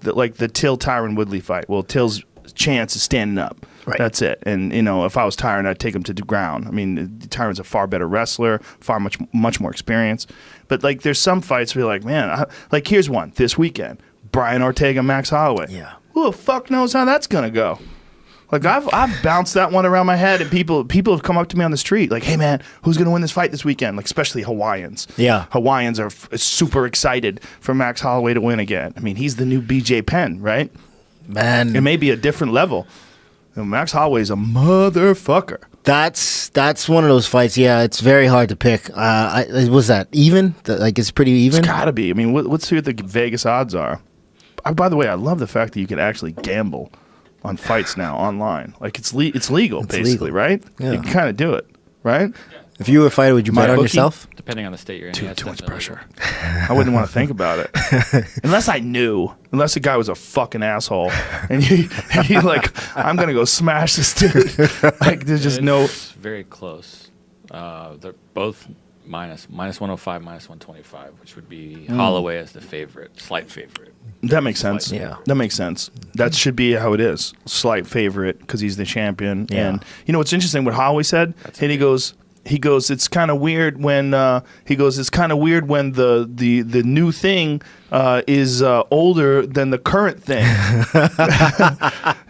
the Till Tyron Woodley fight. Well, Till's chance is standing up. Right. That's it. And if I was Tyron, I'd take him to the ground. I mean, Tyron's a far better wrestler, much more experience. But like, there's some fights where you're like, man, like here's one this weekend: Brian Ortega, Max Holloway. Yeah. Who the fuck knows how that's gonna go? Like I've bounced that one around my head, and people have come up to me on the street like, "Hey man, who's gonna win this fight this weekend?" Like especially Hawaiians. Yeah, Hawaiians are super excited for Max Holloway to win again. I mean, he's the new BJ Penn, right? Man, it may be a different level. Max Holloway's a motherfucker. That's one of those fights. Yeah, it's very hard to pick. Was that even? Like it's pretty even. It's gotta be. I mean, let's see what the Vegas odds are. By the way, I love the fact that you can actually gamble on fights now online. Like it's legal, basically, right? Yeah. You can kind of do it, right? If you were a fighter, would you bet on yourself? Depending on the state you're in. Too much pressure. I wouldn't want to think about it. Unless I knew. Unless the guy was a fucking asshole. And he like, I'm going to go smash this dude. Like, there's just It's very close. They're both minus 105, minus 125, which would be Holloway as the slight favorite. That makes sense. Slight. Yeah. That makes sense. That should be how it is. Slight favorite because he's the champion. Yeah. And you know what's interesting? What Holloway said? And he goes, it's kind of weird when the new thing is older than the current thing.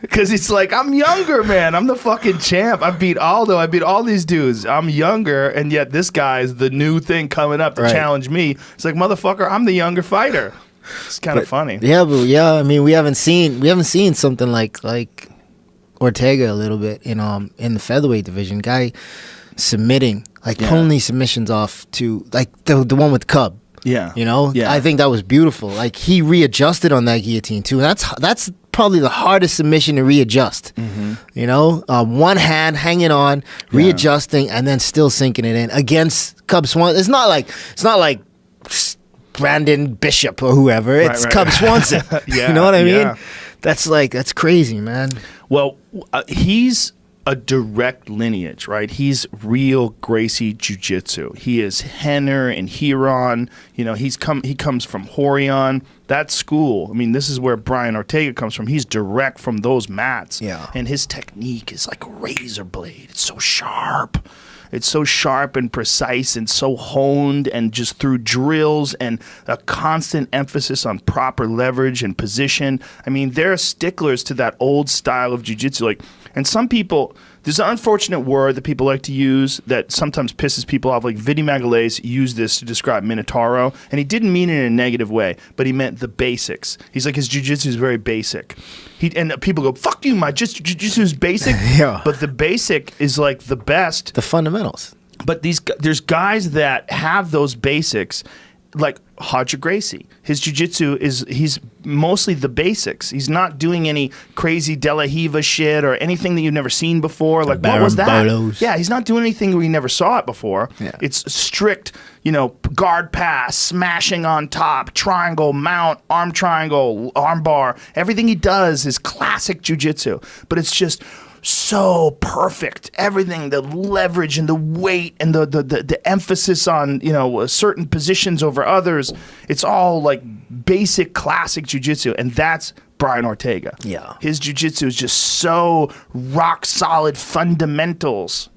Because it's like, I'm younger, man. I'm the fucking champ. I beat Aldo. I beat all these dudes. I'm younger, and yet this guy is the new thing coming up to challenge me. It's like, motherfucker, I'm the younger fighter. It's kind of funny. Yeah, but I mean, we haven't seen something like Ortega a little bit in the featherweight division. Guy submitting, pulling these submissions off to like the one with Cub. Yeah. You know? Yeah. I think that was beautiful. Like he readjusted on that guillotine too. And that's probably the hardest submission to readjust. Mm-hmm. You know? One hand hanging on, readjusting, and then still sinking it in against Cub Swanson. It's not like Brandon Bishop or whoever. It's Cub Swanson. Yeah, you know what I mean? yeah. That's crazy, man. Well, he's a direct lineage, right? He's real Gracie Jiu-Jitsu. He is Henner and Huron. You know, he comes from Horion. That school. I mean, this is where Brian Ortega comes from. He's direct from those mats. Yeah. And his technique is like a razor blade. It's so sharp. It's so sharp and precise and so honed, and just through drills and a constant emphasis on proper leverage and position. I mean, they're sticklers to that old style of jiu-jitsu. Like, and some people, there's an unfortunate word that people like to use that sometimes pisses people off. Like Vinny Magalhaes used this to describe Minotauro, and he didn't mean it in a negative way, but he meant the basics. He's like, his jiu-jitsu is very basic. And people go, fuck you, my jiu-jitsu is basic. Yeah. But the basic is like the best. The fundamentals. But there's guys that have those basics, like Hodger Gracie. His jiu-jitsu he's mostly the basics. He's not doing any crazy De La Hiva shit or anything that you've never seen before. Like, what was that? Bolos. Yeah, he's not doing anything where you never saw it before. Yeah. It's strict, guard pass, smashing on top, triangle, mount, arm triangle, arm bar. Everything he does is classic jiu-jitsu. But it's just so perfect. Everything, the leverage and the weight and the emphasis on certain positions over others. It's all like basic classic jiu-jitsu, and that's Brian Ortega. Yeah. His jiu-jitsu is just so rock solid fundamentals.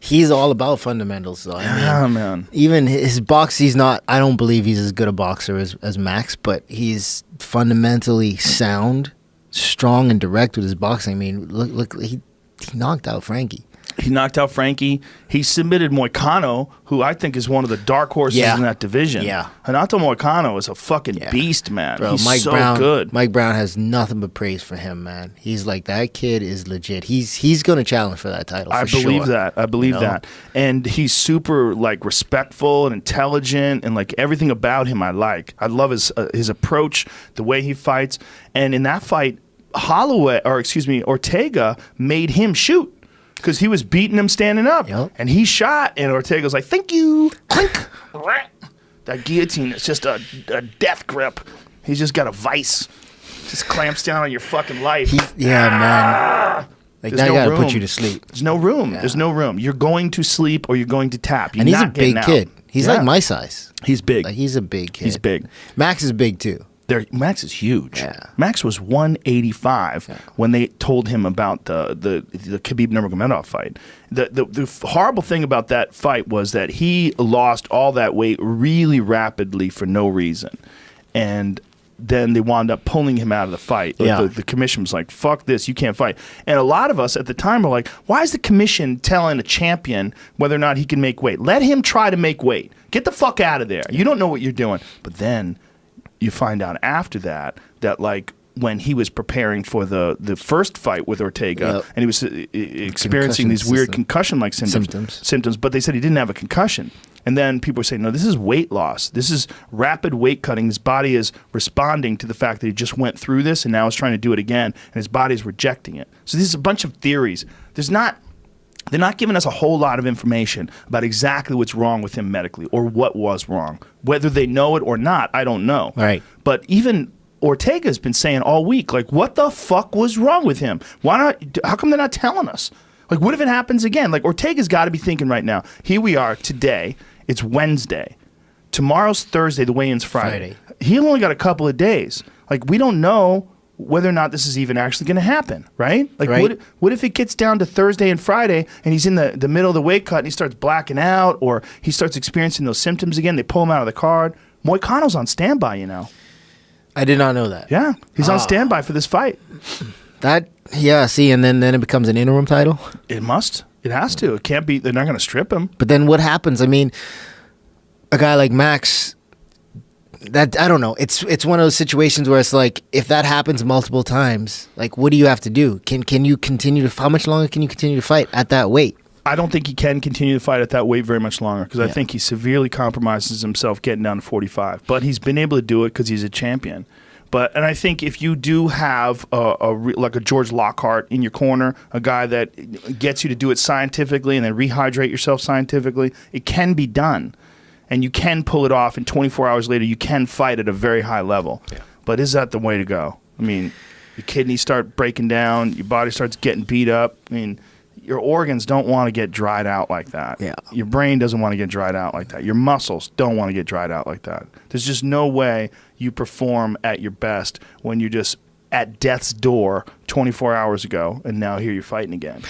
He's all about fundamentals, though. Man. Even his box, I don't believe he's as good a boxer as Max, but he's fundamentally sound, strong and direct with his boxing. I mean, look, he knocked out Frankie. He knocked out Frankie. He submitted Moicano, who I think is one of the dark horses in that division. Yeah. Hanato Moicano is a fucking beast, man. Bro, He's Mike so Brown, good. Mike Brown has nothing but praise for him, man. He's like, that kid is legit. He's going to challenge for that title. I believe that. I believe that. And he's super respectful and intelligent, and everything about him I like. I love his approach, the way he fights. And in that fight, Ortega made him shoot. Because he was beating him standing up. Yep. And he shot, and Ortega's like, thank you. Clink. That guillotine is just a death grip. He's just got a vice. Just clamps down on your fucking life. Man. Like, that got to put you to sleep. There's no room. Yeah. There's no room. You're going to sleep or you're going to tap. He's a big kid. He's like my size. He's big. Like, he's a big kid. He's big. Max is big, too. Max is huge. Yeah. Max was 185 when they told him about the Khabib Nurmagomedov fight. The horrible thing about that fight was that he lost all that weight really rapidly for no reason, and then they wound up pulling him out of the fight. Like the commission was like, fuck this, you can't fight. And a lot of us at the time were like, why is the commission telling a champion whether or not he can make weight? Let him try to make weight. Get the fuck out of there. You don't know what you're doing. But then you find out after that like when he was preparing for the first fight with Ortega, and he was experiencing these weird concussion-like symptoms, but they said he didn't have a concussion. And then people were saying, no, this is weight loss. This is rapid weight cutting. His body is responding to the fact that he just went through this and now is trying to do it again, and his body is rejecting it. So this is a bunch of theories. They're not giving us a whole lot of information about exactly what's wrong with him medically or what was wrong. Whether they know it or not, I don't know. Right. But even Ortega's been saying all week, like, what the fuck was wrong with him? Why not? How come they're not telling us? Like, what if it happens again? Like, Ortega's got to be thinking right now, here we are today. It's Wednesday. Tomorrow's Thursday. The weigh-in's Friday. He only got a couple of days. Like, we don't know whether or not this is even actually going to happen, right? Like, what if it gets down to Thursday and Friday and he's in the middle of the weight cut and he starts blacking out or he starts experiencing those symptoms again? They pull him out of the card. Moicano's on standby, you know. I did not know that. Yeah, he's on standby for this fight. See, and then it becomes an interim title? It must. It has to. It can't be. They're not going to strip him. But then what happens? I mean, a guy like Max, I don't know. It's one of those situations where it's like, if that happens multiple times, like, what do you have to do? Can you continue to? How much longer can you continue to fight at that weight? I don't think he can continue to fight at that weight very much longer because I think he severely compromises himself getting down to 45. But he's been able to do it because he's a champion. And I think if you do have like a George Lockhart in your corner, a guy that gets you to do it scientifically and then rehydrate yourself scientifically, it can be done. And you can pull it off, and 24 hours later you can fight at a very high level. Yeah. But is that the way to go? I mean, your kidneys start breaking down, your body starts getting beat up. I mean, your organs don't want to get dried out like that. Yeah. Your brain doesn't want to get dried out like that. Your muscles don't want to get dried out like that. There's just no way you perform at your best when you're just at death's door 24 hours ago and now here you're fighting again.